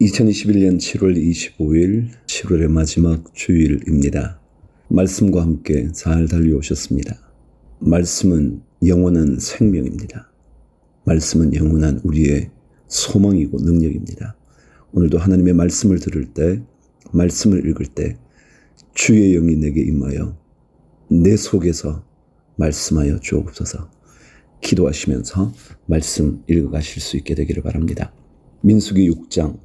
2021년 7월 25일 7월의 마지막 주일입니다. 말씀과 함께 잘 달려오셨습니다. 말씀은 영원한 생명입니다. 말씀은 영원한 우리의 소망이고 능력입니다. 오늘도 하나님의 말씀을 들을 때, 말씀을 읽을 때 주의 영이 내게 임하여 내 속에서 말씀하여 주옵소서. 기도하시면서 말씀 읽어가실 수 있게 되기를 바랍니다. 민수기 6장.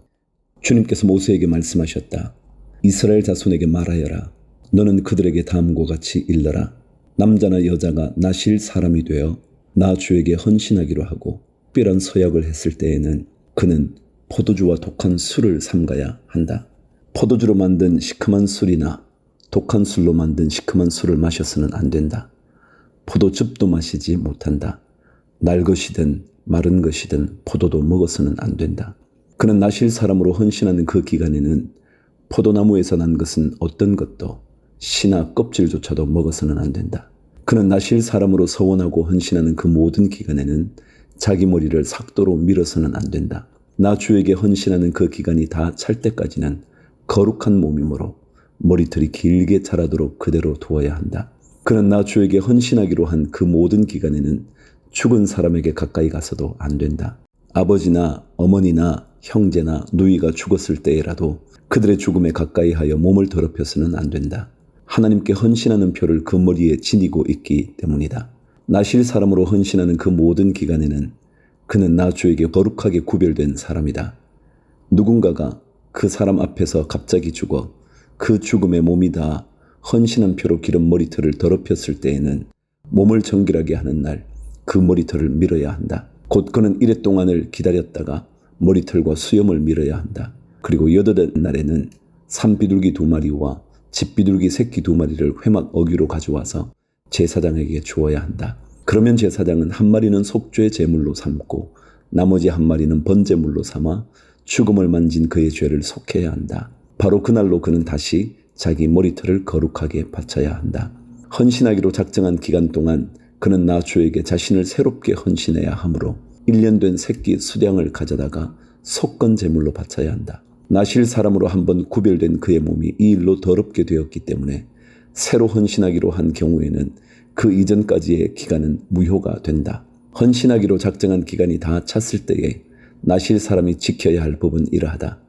주님께서 모세에게 말씀하셨다. 이스라엘 자손에게 말하여라. 너는 그들에게 다음과 같이 일러라. 남자나 여자가 나실 사람이 되어 나 주에게 헌신하기로 하고 특별한 서약을 했을 때에는 그는 포도주와 독한 술을 삼가야 한다. 포도주로 만든 시큼한 술이나 독한 술로 만든 시큼한 술을 마셔서는 안 된다. 포도즙도 마시지 못한다. 날 것이든 마른 것이든 포도도 먹어서는 안 된다. 그는 나실 사람으로 헌신하는 그 기간에는 포도나무에서 난 것은 어떤 것도 씨나 껍질조차도 먹어서는 안 된다. 그는 나실 사람으로 서원하고 헌신하는 그 모든 기간에는 자기 머리를 삭도로 밀어서는 안 된다. 나 주에게 헌신하는 그 기간이 다 찰 때까지는 거룩한 몸이므로 머리털이 길게 자라도록 그대로 두어야 한다. 그는 나 주에게 헌신하기로 한 그 모든 기간에는 죽은 사람에게 가까이 가서도 안 된다. 아버지나 어머니나 형제나 누이가 죽었을 때에라도 그들의 죽음에 가까이 하여 몸을 더럽혀서는 안 된다. 하나님께 헌신하는 표를 그 머리에 지니고 있기 때문이다. 나실 사람으로 헌신하는 그 모든 기간에는 그는 나 주에게 거룩하게 구별된 사람이다. 누군가가 그 사람 앞에서 갑자기 죽어 그 죽음의 몸이 다 헌신한 표로 기른 머리털을 더럽혔을 때에는 몸을 정결하게 하는 날 그 머리털을 밀어야 한다. 곧 그는 이래 동안을 기다렸다가 머리털과 수염을 밀어야 한다. 그리고 여덟 날에는 산비둘기 2마리와 집비둘기 새끼 2마리를 회막 어귀로 가져와서 제사장에게 주어야 한다. 그러면 제사장은 한 마리는 속죄 제물로 삼고 나머지 한 마리는 번제물로 삼아 죽음을 만진 그의 죄를 속해야 한다. 바로 그날로 그는 다시 자기 머리털을 거룩하게 바쳐야 한다. 헌신하기로 작정한 기간 동안 그는 나 주에게 자신을 새롭게 헌신해야 하므로 1년 된 새끼 수량을 가져다가 속건 제물로 바쳐야 한다. 나실 사람으로 한번 구별된 그의 몸이 이 일로 더럽게 되었기 때문에 새로 헌신하기로 한 경우에는 그 이전까지의 기간은 무효가 된다. 헌신하기로 작정한 기간이 다 찼을 때에 나실 사람이 지켜야 할 법은 이러하다.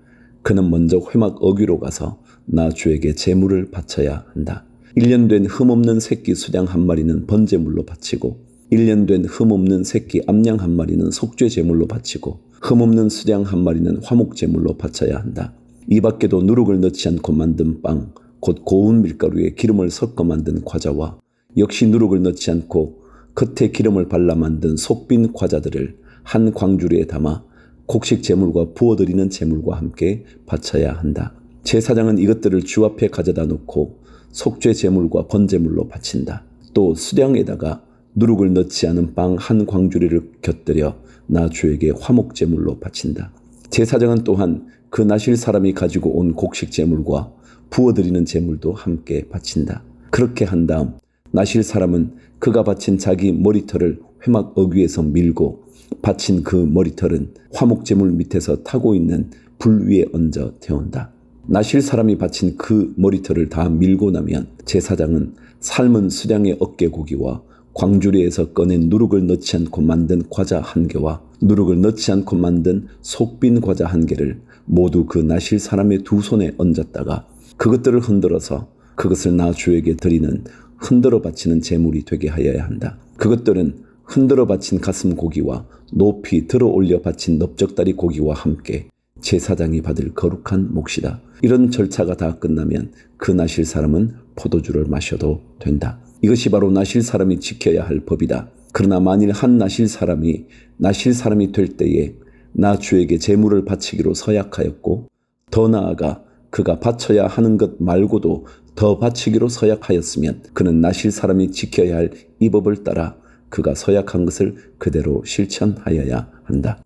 그는 먼저 회막 어귀로 가서 나 주에게 제물을 바쳐야 한다. 1년 된 흠없는 새끼 수량 1마리는 번제물로 바치고 1년 된 흠없는 새끼 암양 1마리는 속죄 제물로 바치고 흠없는 수량 1마리는 화목 제물로 바쳐야 한다. 이 밖에도 누룩을 넣지 않고 만든 빵, 곧 고운 밀가루에 기름을 섞어 만든 과자와 역시 누룩을 넣지 않고 겉에 기름을 발라 만든 속빈 과자들을 한 광주리에 담아 곡식 제물과 부어드리는 제물과 함께 바쳐야 한다. 제사장은 이것들을 주 앞에 가져다 놓고 속죄 제물과 번제물로 바친다. 또 수량에다가 누룩을 넣지 않은 빵 한 광주리를 곁들여 나 주에게 화목 제물로 바친다. 제사장은 또한 그 나실 사람이 가지고 온 곡식 제물과 부어드리는 제물도 함께 바친다. 그렇게 한 다음 나실 사람은 그가 바친 자기 머리털을 회막 어귀에서 밀고 바친 그 머리털은 화목 제물 밑에서 타고 있는 불 위에 얹어 태운다. 나실 사람이 바친 그 머리털을 다 밀고 나면 제사장은 삶은 수량의 어깨고기와 광주리에서 꺼낸 누룩을 넣지 않고 만든 과자 1개와 누룩을 넣지 않고 만든 속빈 과자 1개를 모두 그 나실 사람의 2손에 얹었다가 그것들을 흔들어서 그것을 나 주에게 드리는 흔들어 바치는 제물이 되게 하여야 한다. 그것들은 흔들어 바친 가슴 고기와 높이 들어 올려 바친 넓적다리 고기와 함께 제사장이 받을 거룩한 몫이다. 이런 절차가 다 끝나면 그 나실 사람은 포도주를 마셔도 된다. 이것이 바로 나실 사람이 지켜야 할 법이다. 그러나 만일 한 나실 사람이 될 때에 나 주에게 제물을 바치기로 서약하였고 더 나아가 그가 바쳐야 하는 것 말고도 더 바치기로 서약하였으면 그는 나실 사람이 지켜야 할 이 법을 따라 그가 서약한 것을 그대로 실천하여야 한다.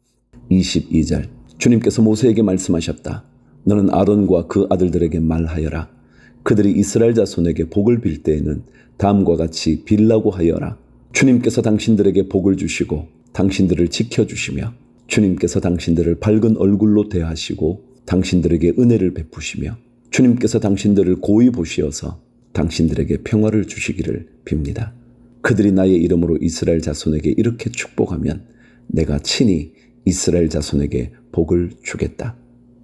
22절. 주님께서 모세에게 말씀하셨다. 너는 아론과 그 아들들에게 말하여라. 그들이 이스라엘 자손에게 복을 빌 때에는 다음과 같이 빌라고 하여라. 주님께서 당신들에게 복을 주시고 당신들을 지켜주시며 주님께서 당신들을 밝은 얼굴로 대하시고 당신들에게 은혜를 베푸시며 주님께서 당신들을 고이 보시어서 당신들에게 평화를 주시기를 빕니다. 그들이 나의 이름으로 이스라엘 자손에게 이렇게 축복하면 내가 친히 이스라엘 자손에게 복을 주겠다.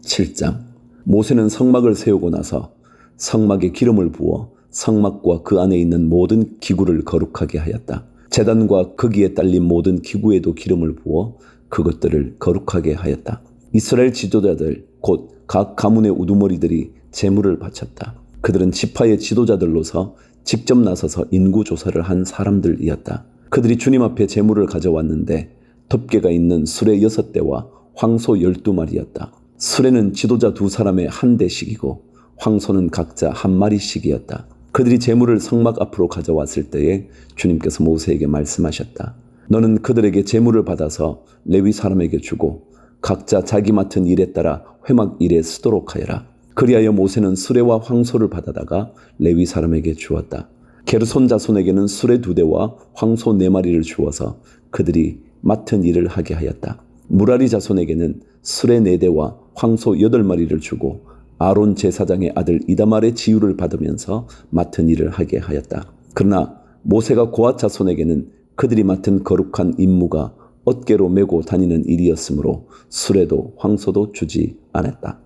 7장. 모세는 성막을 세우고 나서 성막에 기름을 부어 성막과 그 안에 있는 모든 기구를 거룩하게 하였다. 제단과 거기에 딸린 모든 기구에도 기름을 부어 그것들을 거룩하게 하였다. 이스라엘 지도자들 곧 각 가문의 우두머리들이 제물을 바쳤다. 그들은 지파의 지도자들로서 직접 나서서 인구조사를 한 사람들이었다. 그들이 주님 앞에 제물을 가져왔는데 덮개가 있는 수레 6대와 황소 12마리였다. 수레는 지도자 2사람의 한 대씩이고 황소는 각자 한 마리씩이었다. 그들이 제물을 성막 앞으로 가져왔을 때에 주님께서 모세에게 말씀하셨다. 너는 그들에게 제물을 받아서 레위 사람에게 주고 각자 자기 맡은 일에 따라 회막 일에 쓰도록 하여라. 그리하여 모세는 수레와 황소를 받아다가 레위 사람에게 주었다. 게르손 자손에게는 수레 2대와 황소 4마리를 주어서 그들이 맡은 일을 하게 하였다. 무라리 자손에게는 수레 4대와 황소 8마리를 주고 아론 제사장의 아들 이다말의 지휘를 받으면서 맡은 일을 하게 하였다. 그러나 모세가 고앗 자손에게는 그들이 맡은 거룩한 임무가 어깨로 메고 다니는 일이었으므로 수레도 황소도 주지 않았다.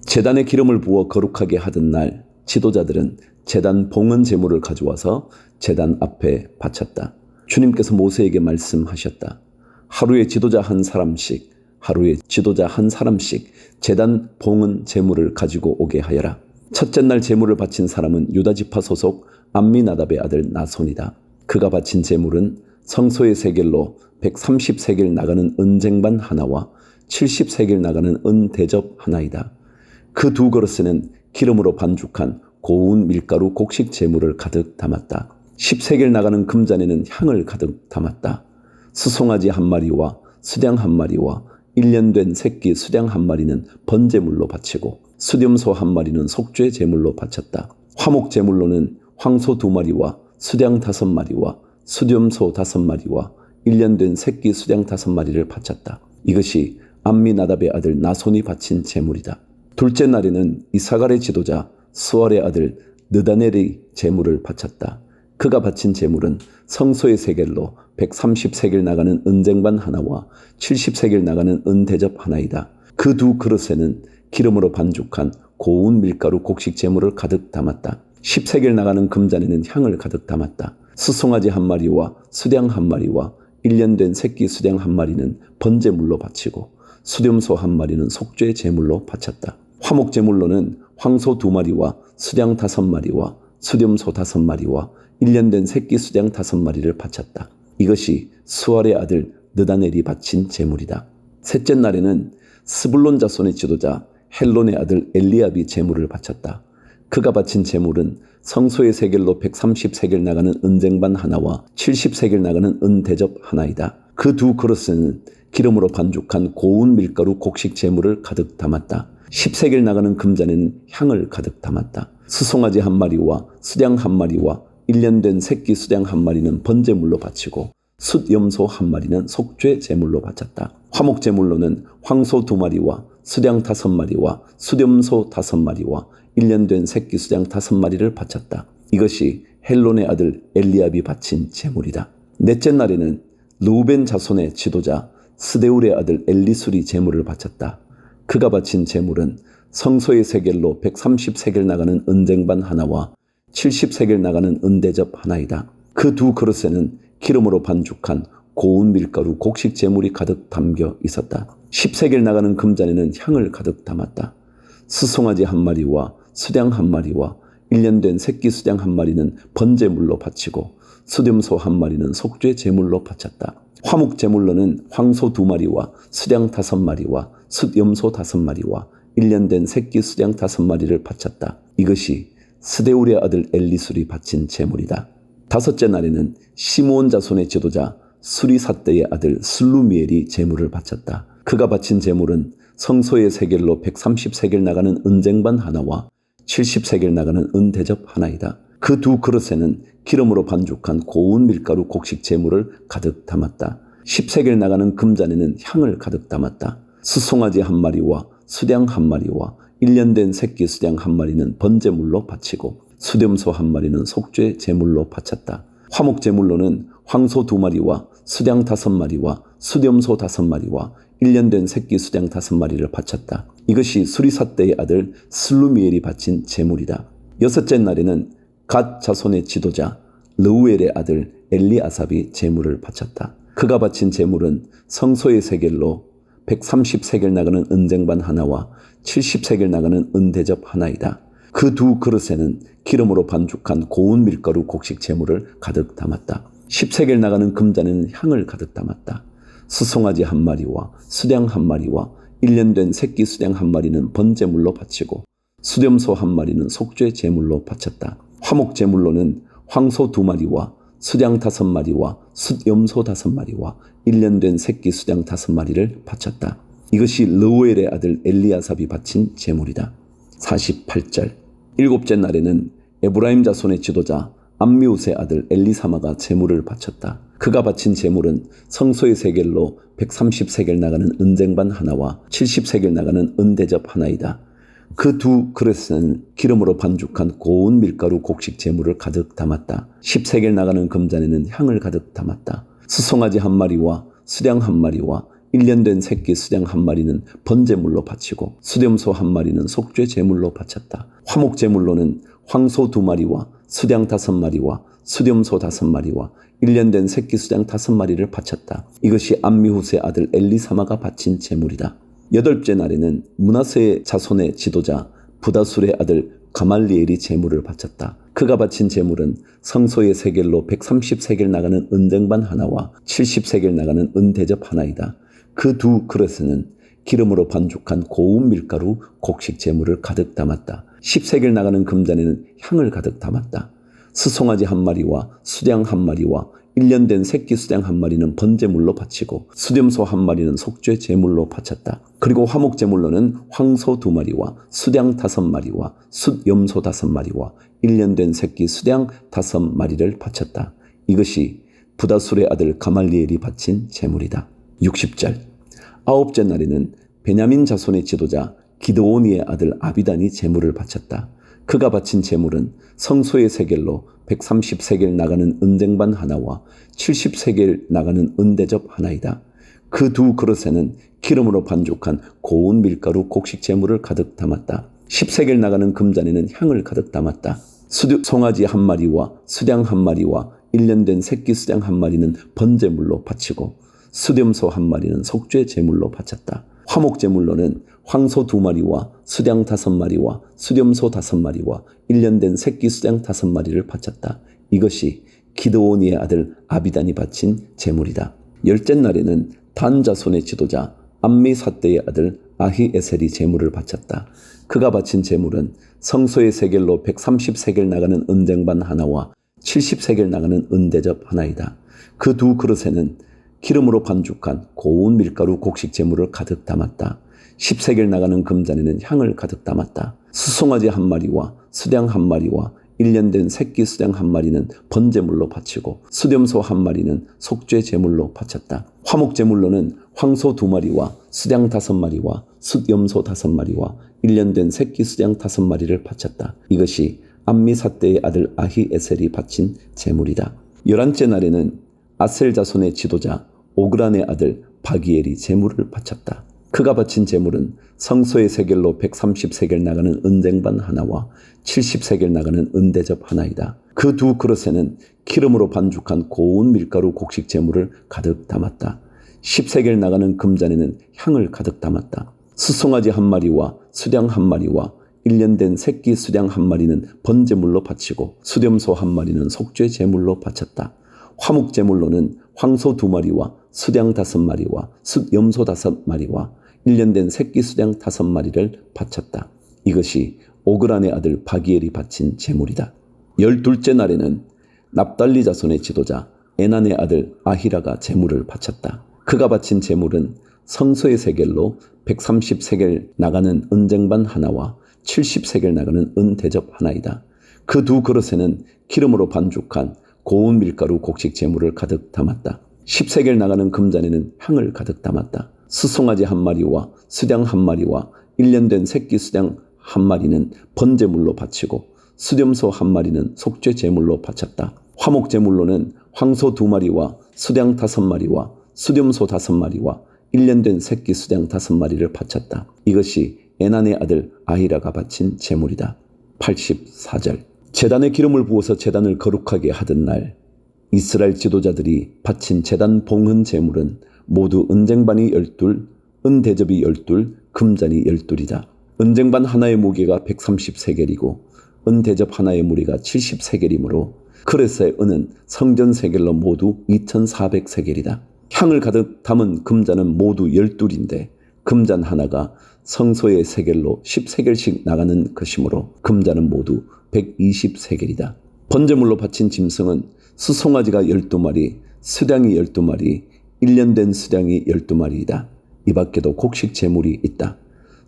제단에 기름을 부어 거룩하게 하던 날 지도자들은 제단 봉헌 제물을 가져와서 제단 앞에 바쳤다. 주님께서 모세에게 말씀하셨다. 하루에 지도자 한 사람씩 제단 봉헌 제물을 가지고 오게 하여라. 첫째 날 제물을 바친 사람은 유다지파 소속 암미나답의 아들 나손이다. 그가 바친 제물은 성소의 세겔로 130세겔 나가는 은쟁반 하나와 70세겔 나가는 은대접 하나이다. 그 2그릇에는 기름으로 반죽한 고운 밀가루 곡식 제물을 가득 담았다. 10세겔 나가는 금잔에는 향을 가득 담았다. 수송아지 1마리와 수량 1마리와 1년 된 새끼 수량 1마리는 번제물로 바치고 수렴소 1마리는 속죄 제물로 바쳤다. 화목 제물로는 황소 2마리와 수량 5마리와 수렴소 5마리와 1년 된 새끼 수량 5마리를 바쳤다. 이것이 암미나답의 아들 나손이 바친 제물이다. 둘째 날에는 이사갈의 지도자 수알의 아들 느다넬의 제물을 바쳤다. 그가 바친 제물은 성소의 세겔로 130세겔 나가는 은쟁반 하나와 70세겔 나가는 은대접 하나이다. 그 2그릇에는 기름으로 반죽한 고운 밀가루 곡식 제물을 가득 담았다. 10세겔 나가는 금잔에는 향을 가득 담았다. 수송아지 1마리와 수량 1마리와 1년 된 새끼 수량 1마리는 번제물로 바치고 수렴소 1마리는 속죄 제물로 바쳤다. 화목 제물로는 황소 2마리와 수량 5마리와 수렴소 5마리와 1년 된 새끼 수량 5마리를 바쳤다. 이것이 수알의 아들 느다넬이 바친 제물이다. 셋째 날에는 스불론 자손의 지도자 헬론의 아들 엘리압이 제물을 바쳤다. 그가 바친 제물은 성소의 세겔로 130세겔 나가는 은쟁반 하나와 70세겔 나가는 은대접 하나이다. 그 2그릇에는 기름으로 반죽한 고운 밀가루 곡식 제물을 가득 담았다. 10세겔 나가는 금잔에는 향을 가득 담았다. 수송아지 1마리와 수량 1마리와 1년 된 새끼 수량 1마리는 번제물로 바치고 숫염소 1마리는 속죄 제물로 바쳤다. 화목 제물로는 황소 2마리와 수량 5마리와 수렴소 5마리와 1년 된 새끼 수량 5마리를 바쳤다. 이것이 헬론의 아들 엘리압이 바친 제물이다. 넷째 날에는 르우벤 자손의 지도자 스데울의 아들 엘리술이 제물을 바쳤다. 그가 바친 제물은 성소의 세겔로 130세겔 나가는 은쟁반 하나와 70세겔 나가는 은대접 하나이다. 그 2그릇에는 기름으로 반죽한 고운 밀가루 곡식 제물이 가득 담겨 있었다. 10세겔 나가는 금잔에는 향을 가득 담았다. 수송아지 1마리와 수량 1마리와 1년 된 새끼 수량 1마리는 번제물로 바치고 수렴소 1마리는 속죄 제물로 바쳤다. 화목 제물로는 황소 2마리와 수량 5마리와 숫염소 5마리와 1년 된 새끼 수량 5마리를 바쳤다. 이것이 스데울의 아들 엘리술이 바친 제물이다. 다섯째 날에는 시므온 자손의 지도자 수리삿대의 아들 슬루미엘이 제물을 바쳤다. 그가 바친 제물은 성소의 세겔로 130세겔 나가는 은쟁반 하나와 70세겔 나가는 은대접 하나이다. 그 2그릇에는 기름으로 반죽한 고운 밀가루 곡식 제물을 가득 담았다. 10세겔 나가는 금잔에는 향을 가득 담았다. 수송아지 1마리와 수량 한 마리와 1년 된 새끼 수량 한 마리는 번제물로 바치고 수렴소 한 마리는 속죄 제물로 바쳤다. 화목 제물로는 황소 2마리와 수량 5마리와 수렴소 5마리와 1년 된 새끼 수량 5마리를 바쳤다. 이것이 수리사 때의 아들 슬루미엘이 바친 제물이다. 여섯째 날에는 갓 자손의 지도자 르우엘의 아들 엘리아삽이 제물을 바쳤다. 그가 바친 제물은 성소의 세겔로 130세겔 나가는 은쟁반 하나와 70세겔 나가는 은대접 하나이다. 그 두 그릇에는 기름으로 반죽한 고운 밀가루 곡식 제물을 가득 담았다. 10세겔 나가는 금잔에는 향을 가득 담았다. 수송아지 한 마리와 수량 한 마리와 1년 된 새끼 수량 한 마리는 번제물로 바치고 수렴소 한 마리는 속죄 제물로 바쳤다. 화목 제물로는 황소 2마리와 수량 5마리와 숫염소 5마리와 1년 된 새끼 수량 5마리를 바쳤다. 이것이 르우엘의 아들 엘리아삽이 바친 제물이다. 48절. 일곱째 날에는 에브라임 자손의 지도자 암미우스의 아들 엘리사마가 제물을 바쳤다. 그가 바친 제물은 성소의 세겔로 130세겔 나가는 은쟁반 하나와 70세겔 나가는 은대접 하나이다. 그 두 그릇에는 기름으로 반죽한 고운 밀가루 곡식 제물을 가득 담았다. 10세겔 나가는 금잔에는 향을 가득 담았다. 수송아지 한 마리와 수량 한 마리와 1년 된 새끼 수량 한 마리는 번제물로 바치고 수렴소 한 마리는 속죄 제물로 바쳤다. 화목 제물로는 황소 2마리와 수량 5마리와 수렴소 5마리와 1년 된 새끼 수량 5마리를 바쳤다. 이것이 암미후스의 아들 엘리사마가 바친 제물이다. 여덟째 날에는 므낫세의 자손의 지도자 부다술의 아들 가말리엘이 제물을 바쳤다. 그가 바친 제물은 성소의 세겔로 130세겔 나가는 은쟁반 하나와 70세겔 나가는 은대접 하나이다. 그 두 그릇에는 기름으로 반죽한 고운 밀가루 곡식 제물을 가득 담았다. 10세겔 나가는 금잔에는 향을 가득 담았다. 수송아지 한 마리와 수량 한 마리와 1년 된 새끼 수량 한 마리는 번제물로 바치고 수렴소 한 마리는 속죄 제물로 바쳤다. 그리고 화목 제물로는 황소 2마리와 수량 5마리와 숫염소 5마리와 1년 된 새끼 수량 5마리를 바쳤다. 이것이 부다술의 아들 가말리엘이 바친 제물이다. 60절. 아홉째 날에는 베냐민 자손의 지도자 기드오니의 아들 아비단이 제물을 바쳤다. 그가 바친 제물은 성소의 세겔로 130세겔 나가는 은쟁반 하나와 70세겔 나가는 은대접 하나이다. 그 두 그릇에는 기름으로 반죽한 고운 밀가루 곡식 제물을 가득 담았다. 10세겔 나가는 금잔에는 향을 가득 담았다. 송아지 한 마리와 수량 한 마리와 1년 된 새끼 수량 한 마리는 번제물로 바치고 수렴소 한 마리는 속죄 제물로 바쳤다. 화목 제물로는 황소 2마리와 수량 5마리와 수렴소 5마리와 1년 된 새끼 수량 5마리를 바쳤다. 이것이 기드오니의 아들 아비단이 바친 제물이다. 열째 날에는 단 자손의 지도자 암미사대의 아들 아히에셀이 제물을 바쳤다. 그가 바친 제물은 성소의 세겔로 130세겔 나가는 은쟁반 하나와 70세겔 나가는 은대접 하나이다. 그 두 그릇에는 기름으로 반죽한 고운 밀가루 곡식 제물을 가득 담았다. 10세겔 나가는 금잔에는 향을 가득 담았다. 수송아지 한 마리와 수량 한 마리와 1년 된 새끼 수량 한 마리는 번제물로 바치고 수렴소 한 마리는 속죄 제물로 바쳤다. 화목 제물로는 황소 2마리와 수량 5마리와 숫염소 5마리와 1년 된 새끼 수량 5마리를 바쳤다. 이것이 암미사대의 아들 아히에셀이 바친 제물이다. 11째 날에는 아셀 자손의 지도자 오그란의 아들 바기엘이 제물을 바쳤다. 그가 바친 제물은 성소의 세겔로 130세겔 나가는 은쟁반 하나와 70세겔 나가는 은대접 하나이다. 그 두 그릇에는 기름으로 반죽한 고운 밀가루 곡식 제물을 가득 담았다. 10세겔 나가는 금잔에는 향을 가득 담았다. 수송아지 한 마리와 수량 한 마리와 1년 된 새끼 수량 한 마리는 번제물로 바치고 수렴소 한 마리는 속죄 제물로 바쳤다. 화목 제물로는 황소 2마리와 수량 5마리와 숫염소 5마리와 1년 된 새끼 수량 5마리를 바쳤다. 이것이 오그란의 아들 바기엘이 바친 제물이다. 12째 날에는 납달리 자손의 지도자 에난의 아들 아히라가 제물을 바쳤다. 그가 바친 제물은 성소의 세겔로 130세겔 나가는 은쟁반 하나와 70세겔 나가는 은대접 하나이다. 그 두 그릇에는 기름으로 반죽한 고운 밀가루 곡식 제물을 가득 담았다. 10세겔 나가는 금잔에는 향을 가득 담았다. 수송아지 한 마리와 수량 한 마리와 1년 된 새끼 수양 한 마리는 번제물로 바치고 수렴소 한 마리는 속죄 제물로 바쳤다. 화목 제물로는 황소 2마리와 수양 5마리와 수렴소 5마리와 1년 된 새끼 수양 5마리를 바쳤다. 이것이 에난의 아들 아히라가 바친 제물이다. 84절. 제단에 기름을 부어서 제단을 거룩하게 하던 날 이스라엘 지도자들이 바친 제단 봉헌 제물은 모두 은쟁반이 12, 은대접이 12, 금잔이 12이다. 은쟁반 하나의 무게가 130세겔이고 은대접 하나의 무리가 70세겔이므로 크레스의 은은 성전 세겔로 모두 2400세겔이다. 향을 가득 담은 금잔은 모두 12인데 금잔 하나가 성소의 세겔로 10세겔씩 나가는 것이므로 금잔은 모두 120세겔이다. 번제물로 바친 짐승은 수송아지가 12마리, 수량이 12마리, 1년 된 수량이 12마리이다. 이 밖에도 곡식 제물이 있다.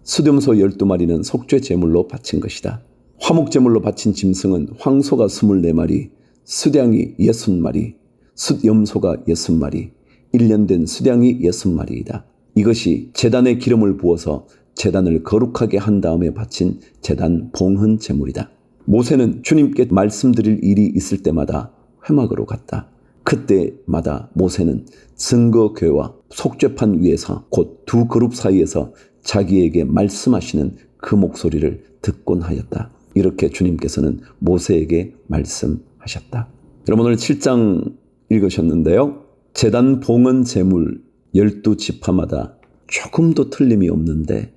수렴소 12마리는 속죄 제물로 바친 것이다. 화목 제물로 바친 짐승은 황소가 24마리, 수량이 60마리, 숫염소가 60마리, 1년 된 수량이 60마리이다. 이것이 제단에 기름을 부어서 제단을 거룩하게 한 다음에 바친 제단 봉헌 제물이다. 모세는 주님께 말씀드릴 일이 있을 때마다 회막으로 갔다. 그때마다 모세는 증거궤와 속죄판 위에서 곧 두 그룹 사이에서 자기에게 말씀하시는 그 목소리를 듣곤 하였다. 이렇게 주님께서는 모세에게 말씀하셨다. 여러분 오늘 7장 읽으셨는데요. 제단 봉헌 제물 12지파마다 조금도 틀림이 없는데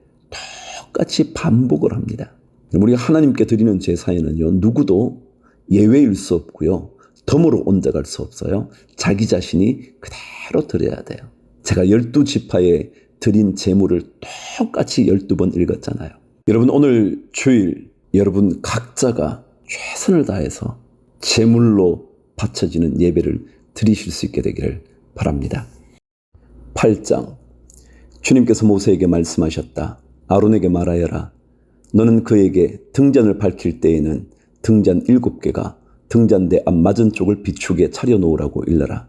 똑같이 반복을 합니다. 우리가 하나님께 드리는 제사에는요, 누구도 예외일 수 없고요. 덤으로 옮겨갈 수 없어요. 자기 자신이 그대로 드려야 돼요. 제가 12지파에 드린 제물을 똑같이 12번 읽었잖아요. 여러분 오늘 주일 여러분 각자가 최선을 다해서 제물로 바쳐지는 예배를 드리실 수 있게 되기를 바랍니다. 8장. 주님께서 모세에게 말씀하셨다. 아론에게 말하여라. 너는 그에게 등잔을 밝힐 때에는 등잔 7개가 등잔대 앞 맞은 쪽을 비추게 차려놓으라고 일러라.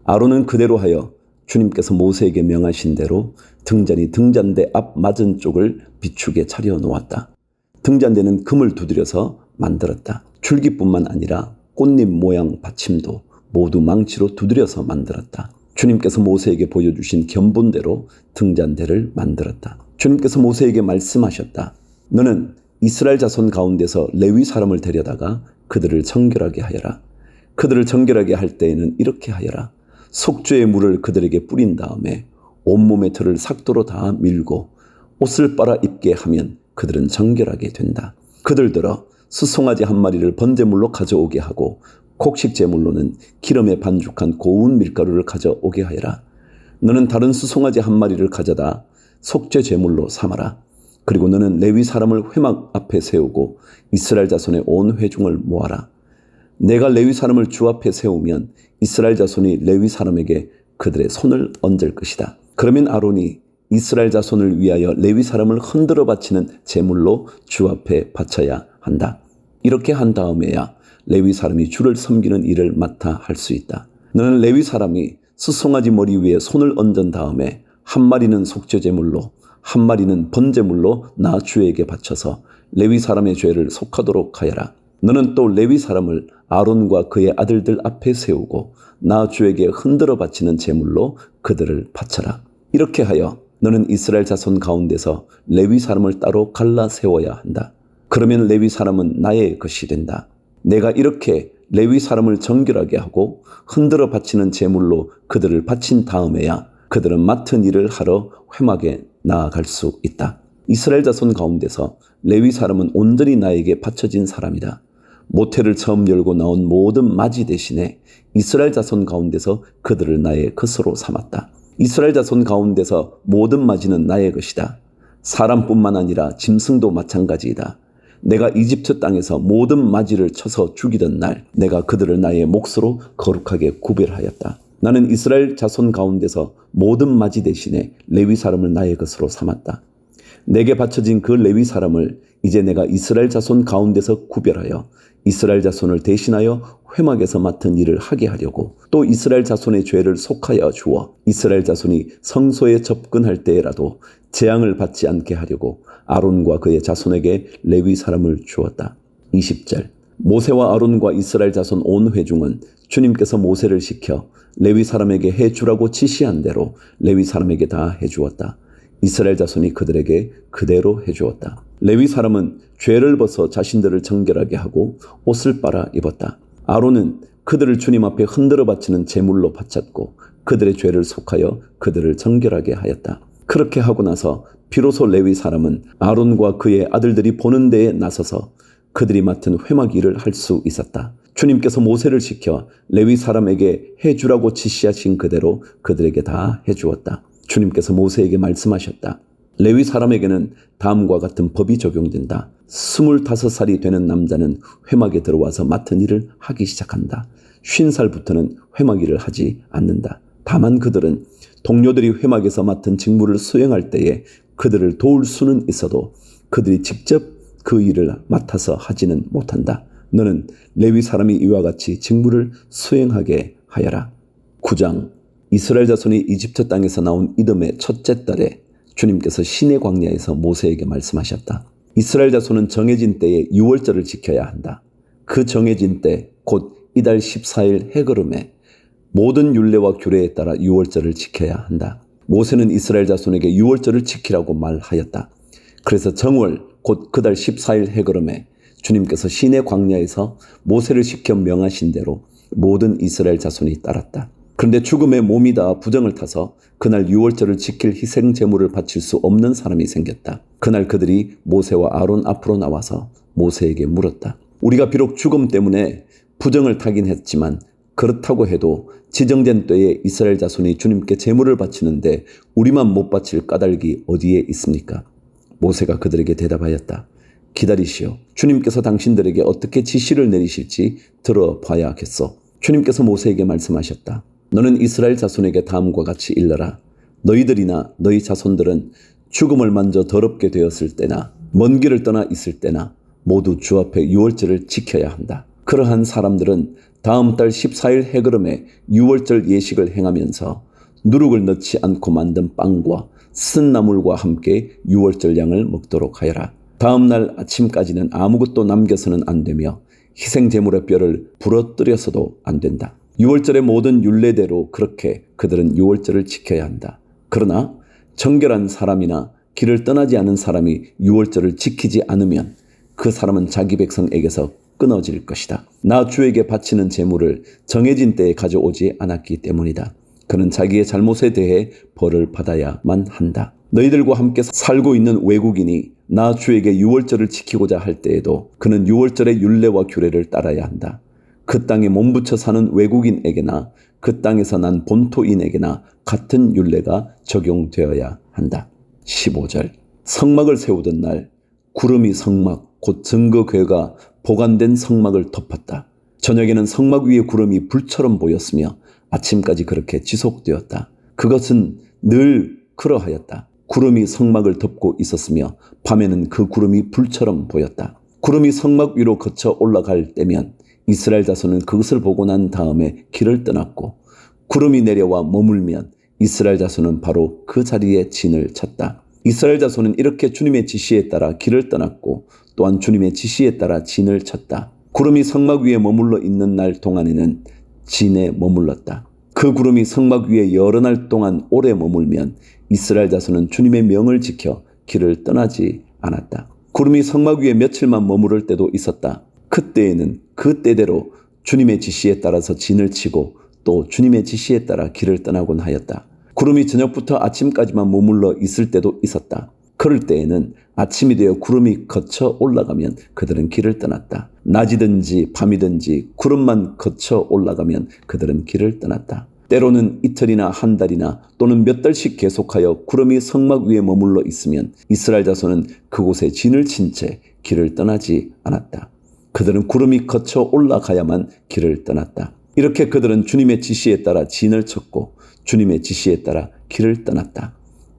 아론은 그대로 하여 주님께서 모세에게 명하신 대로 등잔이 등잔대 앞 맞은 쪽을 비추게 차려놓았다. 등잔대는 금을 두드려서 만들었다. 줄기뿐만 아니라 꽃잎 모양 받침도 모두 망치로 두드려서 만들었다. 주님께서 모세에게 보여주신 견본대로 등잔대를 만들었다. 주님께서 모세에게 말씀하셨다. 너는 이스라엘 자손 가운데서 레위 사람을 데려다가 그들을 정결하게 하여라. 그들을 정결하게 할 때에는 이렇게 하여라. 속죄의 물을 그들에게 뿌린 다음에 온몸의 털을 삭도로 다 밀고 옷을 빨아 입게 하면 그들은 정결하게 된다. 그들더러 수송아지 한 마리를 번제물로 가져오게 하고 곡식 제물로는 기름에 반죽한 고운 밀가루를 가져오게 하여라. 너는 다른 수송아지 한 마리를 가져다 속죄 제물로 삼아라. 그리고 너는 레위 사람을 회막 앞에 세우고 이스라엘 자손의 온 회중을 모아라. 내가 레위 사람을 주 앞에 세우면 이스라엘 자손이 레위 사람에게 그들의 손을 얹을 것이다. 그러면 아론이 이스라엘 자손을 위하여 레위 사람을 흔들어 바치는 제물로 주 앞에 바쳐야 한다. 이렇게 한 다음에야 레위 사람이 주를 섬기는 일을 맡아 할 수 있다. 너는 레위 사람이 수송아지 머리 위에 손을 얹은 다음에 한 마리는 속죄 제물로 한 마리는 번제물로 나 주에게 바쳐서 레위 사람의 죄를 속하도록 하여라. 너는 또 레위 사람을 아론과 그의 아들들 앞에 세우고 나 주에게 흔들어 바치는 제물로 그들을 바쳐라. 이렇게 하여 너는 이스라엘 자손 가운데서 레위 사람을 따로 갈라 세워야 한다. 그러면 레위 사람은 나의 것이 된다. 내가 이렇게 레위 사람을 정결하게 하고 흔들어 바치는 제물로 그들을 바친 다음에야 그들은 맡은 일을 하러 회막에 나아갈 수 있다. 이스라엘 자손 가운데서 레위 사람은 온전히 나에게 바쳐진 사람이다. 모태를 처음 열고 나온 모든 맞이 대신에 이스라엘 자손 가운데서 그들을 나의 것으로 삼았다. 이스라엘 자손 가운데서 모든 맞이는 나의 것이다. 사람뿐만 아니라 짐승도 마찬가지이다. 내가 이집트 땅에서 모든 맞이를 쳐서 죽이던 날 내가 그들을 나의 몫으로 거룩하게 구별하였다. 나는 이스라엘 자손 가운데서 모든 맞이 대신에 레위 사람을 나의 것으로 삼았다. 내게 바쳐진 그 레위 사람을 이제 내가 이스라엘 자손 가운데서 구별하여 이스라엘 자손을 대신하여 회막에서 맡은 일을 하게 하려고 또 이스라엘 자손의 죄를 속하여 주어 이스라엘 자손이 성소에 접근할 때에라도 재앙을 받지 않게 하려고 아론과 그의 자손에게 레위 사람을 주었다. 20절 모세와 아론과 이스라엘 자손 온 회중은 주님께서 모세를 시켜 레위 사람에게 해주라고 지시한 대로 레위 사람에게 다 해주었다. 이스라엘 자손이 그들에게 그대로 해주었다. 레위 사람은 죄를 벗어 자신들을 정결하게 하고 옷을 빨아 입었다. 아론은 그들을 주님 앞에 흔들어 바치는 제물로 바쳤고 그들의 죄를 속하여 그들을 정결하게 하였다. 그렇게 하고 나서 비로소 레위 사람은 아론과 그의 아들들이 보는 데에 나서서 그들이 맡은 회막 일을 할 수 있었다. 주님께서 모세를 시켜 레위 사람에게 해주라고 지시하신 그대로 그들에게 다 해주었다. 주님께서 모세에게 말씀하셨다. 레위 사람에게는 다음과 같은 법이 적용된다. 25살이 되는 남자는 회막에 들어와서 맡은 일을 하기 시작한다. 50살부터는 회막 일을 하지 않는다. 다만 그들은 동료들이 회막에서 맡은 직무를 수행할 때에 그들을 도울 수는 있어도 그들이 직접 그 일을 맡아서 하지는 못한다. 너는 레위 사람이 이와 같이 직무를 수행하게 하여라. 9장 이스라엘 자손이 이집트 땅에서 나온 이듬해 첫째 달에 주님께서 시내 광야에서 모세에게 말씀하셨다. 이스라엘 자손은 정해진 때에 유월절을 지켜야 한다. 그 정해진 때 곧 이달 14일 해걸음에 모든 율례와 규례에 따라 유월절을 지켜야 한다. 모세는 이스라엘 자손에게 유월절을 지키라고 말하였다. 그래서 정월 곧 그달 14일 해걸음에 주님께서 시내 광야에서 모세를 시켜 명하신 대로 모든 이스라엘 자손이 따랐다. 그런데 죽음의 몸이 다 부정을 타서 그날 유월절을 지킬 희생 제물을 바칠 수 없는 사람이 생겼다. 그날 그들이 모세와 아론 앞으로 나와서 모세에게 물었다. 우리가 비록 죽음 때문에 부정을 타긴 했지만 그렇다고 해도 지정된 때에 이스라엘 자손이 주님께 제물을 바치는데 우리만 못 바칠 까닭이 어디에 있습니까? 모세가 그들에게 대답하였다. 기다리시오. 주님께서 당신들에게 어떻게 지시를 내리실지 들어봐야겠소. 주님께서 모세에게 말씀하셨다. 너는 이스라엘 자손에게 다음과 같이 일러라. 너희들이나 너희 자손들은 죽음을 만져 더럽게 되었을 때나 먼 길을 떠나 있을 때나 모두 주 앞에 유월절을 지켜야 한다. 그러한 사람들은 다음 달 14일 해걸음에 유월절 예식을 행하면서 누룩을 넣지 않고 만든 빵과 쓴 나물과 함께 유월절 양을 먹도록 하여라. 다음 날 아침까지는 아무것도 남겨서는 안 되며 희생 제물의 뼈를 부러뜨려서도 안 된다. 유월절의 모든 율례대로 그렇게 그들은 유월절을 지켜야 한다. 그러나 정결한 사람이나 길을 떠나지 않은 사람이 유월절을 지키지 않으면 그 사람은 자기 백성에게서 끊어질 것이다. 나 주에게 바치는 제물을 정해진 때에 가져오지 않았기 때문이다. 그는 자기의 잘못에 대해 벌을 받아야만 한다. 너희들과 함께 살고 있는 외국인이 나 주에게 유월절을 지키고자 할 때에도 그는 유월절의 율례와 규례를 따라야 한다. 그 땅에 몸붙여 사는 외국인에게나 그 땅에서 난 본토인에게나 같은 율례가 적용되어야 한다. 15절 성막을 세우던 날 구름이 성막 곧 증거궤가 보관된 성막을 덮었다. 저녁에는 성막 위에 구름이 불처럼 보였으며 아침까지 그렇게 지속되었다. 그것은 늘 그러하였다. 구름이 성막을 덮고 있었으며 밤에는 그 구름이 불처럼 보였다. 구름이 성막 위로 거쳐 올라갈 때면 이스라엘 자손은 그것을 보고 난 다음에 길을 떠났고 구름이 내려와 머물면 이스라엘 자손은 바로 그 자리에 진을 쳤다. 이스라엘 자손은 이렇게 주님의 지시에 따라 길을 떠났고 또한 주님의 지시에 따라 진을 쳤다. 구름이 성막 위에 머물러 있는 날 동안에는 진에 머물렀다. 그 구름이 성막 위에 여러 날 동안 오래 머물면 이스라엘 자손은 주님의 명을 지켜 길을 떠나지 않았다. 구름이 성막 위에 며칠만 머무를 때도 있었다. 그때에는 그 때대로 주님의 지시에 따라서 진을 치고 또 주님의 지시에 따라 길을 떠나곤 하였다. 구름이 저녁부터 아침까지만 머물러 있을 때도 있었다. 그럴 때에는 아침이 되어 구름이 거쳐 올라가면 그들은 길을 떠났다. 낮이든지 밤이든지 구름만 거쳐 올라가면 그들은 길을 떠났다. 때로는 이틀이나 한 달이나 또는 몇 달씩 계속하여 구름이 성막 위에 머물러 있으면 이스라엘 자손은 그곳에 진을 친 채 길을 떠나지 않았다. 그들은 구름이 거쳐 올라가야만 길을 떠났다. 이렇게 그들은 주님의 지시에 따라 진을 쳤고 주님의 지시에 따라 길을 떠났다.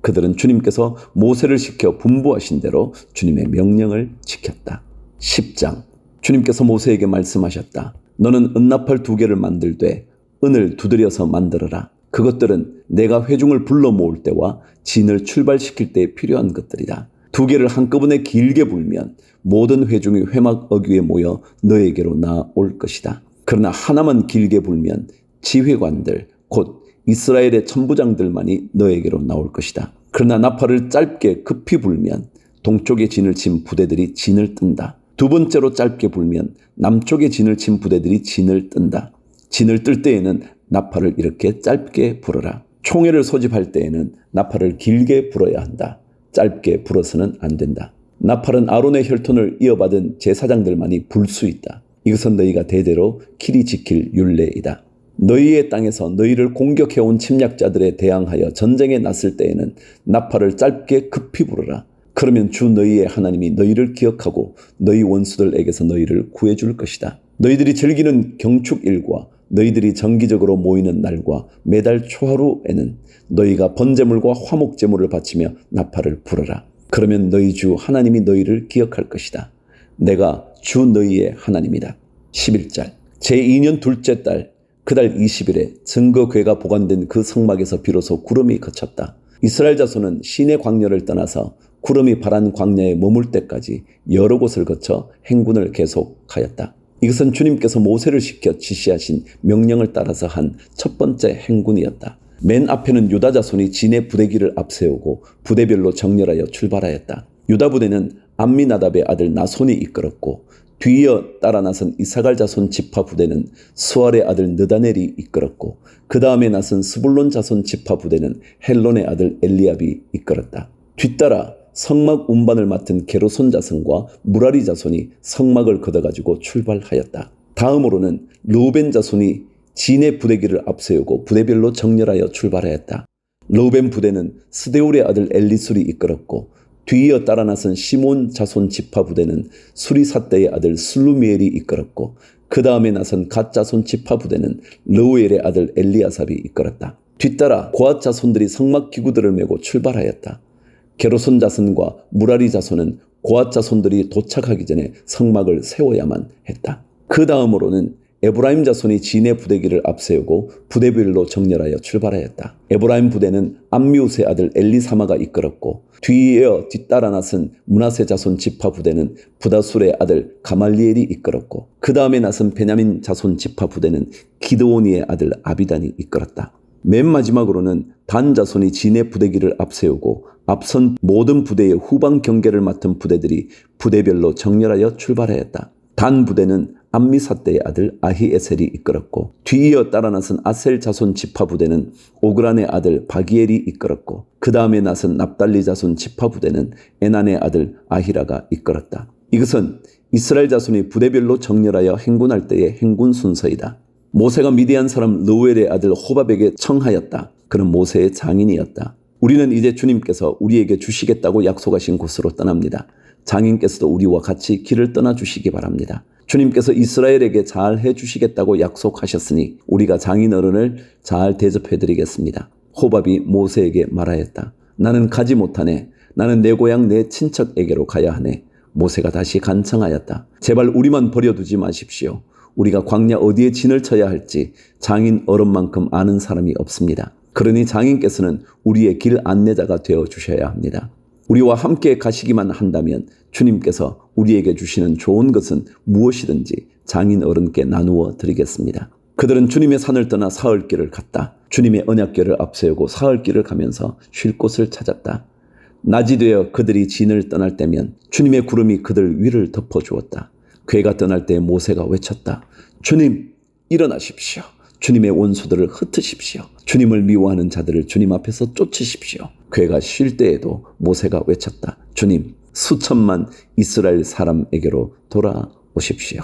그들은 주님께서 모세를 시켜 분부하신 대로 주님의 명령을 지켰다. 10장. 주님께서 모세에게 말씀하셨다. 너는 은나팔 2개를 만들되 은을 두드려서 만들어라. 그것들은 내가 회중을 불러 모을 때와 진을 출발시킬 때에 필요한 것들이다. 2개를 한꺼번에 길게 불면 모든 회중이 회막 어귀에 모여 너에게로 나올 것이다. 그러나 하나만 길게 불면 지휘관들 곧 이스라엘의 천부장들만이 너에게로 나올 것이다. 그러나 나팔을 짧게 급히 불면 동쪽에 진을 친 부대들이 진을 뜬다. 2번째로 짧게 불면 남쪽에 진을 친 부대들이 진을 뜬다. 진을 뜰 때에는 나팔을 이렇게 짧게 불어라. 총회를 소집할 때에는 나팔을 길게 불어야 한다. 짧게 불어서는 안 된다. 나팔은 아론의 혈통을 이어받은 제사장들만이 불 수 있다. 이것은 너희가 대대로 길이 지킬 율례이다. 너희의 땅에서 너희를 공격해온 침략자들에 대항하여 전쟁에 났을 때에는 나팔을 짧게 급히 불어라. 그러면 주 너희의 하나님이 너희를 기억하고 너희 원수들에게서 너희를 구해줄 것이다. 너희들이 즐기는 경축일과 너희들이 정기적으로 모이는 날과 매달 초하루에는 너희가 번제물과 화목제물을 바치며 나팔을 불어라. 그러면 너희 주 하나님이 너희를 기억할 것이다. 내가 주 너희의 하나님이다. 11절. 제2년 둘째 달 그달 20일에 증거궤가 보관된 그 성막에서 비로소 구름이 그쳤다. 이스라엘 자손은 시내 광야를 떠나서 구름이 바란 광야에 머물 때까지 여러 곳을 거쳐 행군을 계속하였다. 이것은 주님께서 모세를 시켜 지시하신 명령을 따라서 한 첫 번째 행군이었다. 맨 앞에는 유다 자손이 진의 부대기를 앞세우고 부대별로 정렬하여 출발하였다. 유다 부대는 암미나답의 아들 나손이 이끌었고 뒤이어 따라 나선 이사갈 자손 지파 부대는 수알의 아들 느다넬이 이끌었고 그 다음에 나선 스불론 자손 지파 부대는 헬론의 아들 엘리압이 이끌었다. 뒤따라 성막 운반을 맡은 게르손 자손과 무라리 자손이 성막을 걷어가지고 출발하였다. 다음으로는 르우벤 자손이 진의 부대기를 앞세우고 부대별로 정렬하여 출발하였다. 르우벤 부대는 스데울의 아들 엘리술이 이끌었고 뒤이어 따라 나선 시몬 자손 지파 부대는 수리삿대의 아들 슬루미엘이 이끌었고 그 다음에 나선 갓 자손 지파 부대는 르우엘의 아들 엘리아삽이 이끌었다. 뒤따라 고앗 자손들이 성막 기구들을 메고 출발하였다. 게르손 자손과 무라리 자손은 고앗 자손들이 도착하기 전에 성막을 세워야만 했다. 그 다음으로는 에브라임 자손이 진의 부대기를 앞세우고 부대별로 정렬하여 출발하였다. 에브라임 부대는 암미우스의 아들 엘리사마가 이끌었고 뒤이어 뒤따라 나선 므낫세 자손 지파 부대는 부다술의 아들 가말리엘이 이끌었고 그 다음에 나선 베냐민 자손 지파 부대는 기드오니의 아들 아비단이 이끌었다. 맨 마지막으로는 단 자손이 진의 부대기를 앞세우고 앞선 모든 부대의 후방 경계를 맡은 부대들이 부대별로 정렬하여 출발하였다. 단 부대는 암미삿대의 아들 아히에셀이 이끌었고 뒤이어 따라 나선 아셀 자손 지파 부대는 오그란의 아들 바기엘이 이끌었고 그 다음에 나선 납달리 자손 지파 부대는 에난의 아들 아히라가 이끌었다. 이것은 이스라엘 자손이 부대별로 정렬하여 행군할 때의 행군 순서이다. 모세가 미디안 사람 르우엘의 아들 호밥에게 청하였다. 그는 모세의 장인이었다. 우리는 이제 주님께서 우리에게 주시겠다고 약속하신 곳으로 떠납니다. 장인께서도 우리와 같이 길을 떠나주시기 바랍니다. 주님께서 이스라엘에게 잘 해주시겠다고 약속하셨으니 우리가 장인 어른을 잘 대접해드리겠습니다. 호밥이 모세에게 말하였다. 나는 가지 못하네. 나는 내 고향 내 친척에게로 가야 하네. 모세가 다시 간청하였다. 제발 우리만 버려두지 마십시오. 우리가 광야 어디에 진을 쳐야 할지 장인 어른만큼 아는 사람이 없습니다. 그러니 장인께서는 우리의 길 안내자가 되어 주셔야 합니다. 우리와 함께 가시기만 한다면 주님께서 우리에게 주시는 좋은 것은 무엇이든지 장인 어른께 나누어 드리겠습니다. 그들은 주님의 산을 떠나 사흘길을 갔다. 주님의 언약궤를 앞세우고 사흘길을 가면서 쉴 곳을 찾았다. 낮이 되어 그들이 진을 떠날 때면 주님의 구름이 그들 위를 덮어주었다. 궤가 떠날 때 모세가 외쳤다. 주님, 일어나십시오. 주님의 원수들을 흩으십시오. 주님을 미워하는 자들을 주님 앞에서 쫓으십시오. 궤가 쉴 때에도 모세가 외쳤다. 주님, 수천만 이스라엘 사람에게로 돌아오십시오.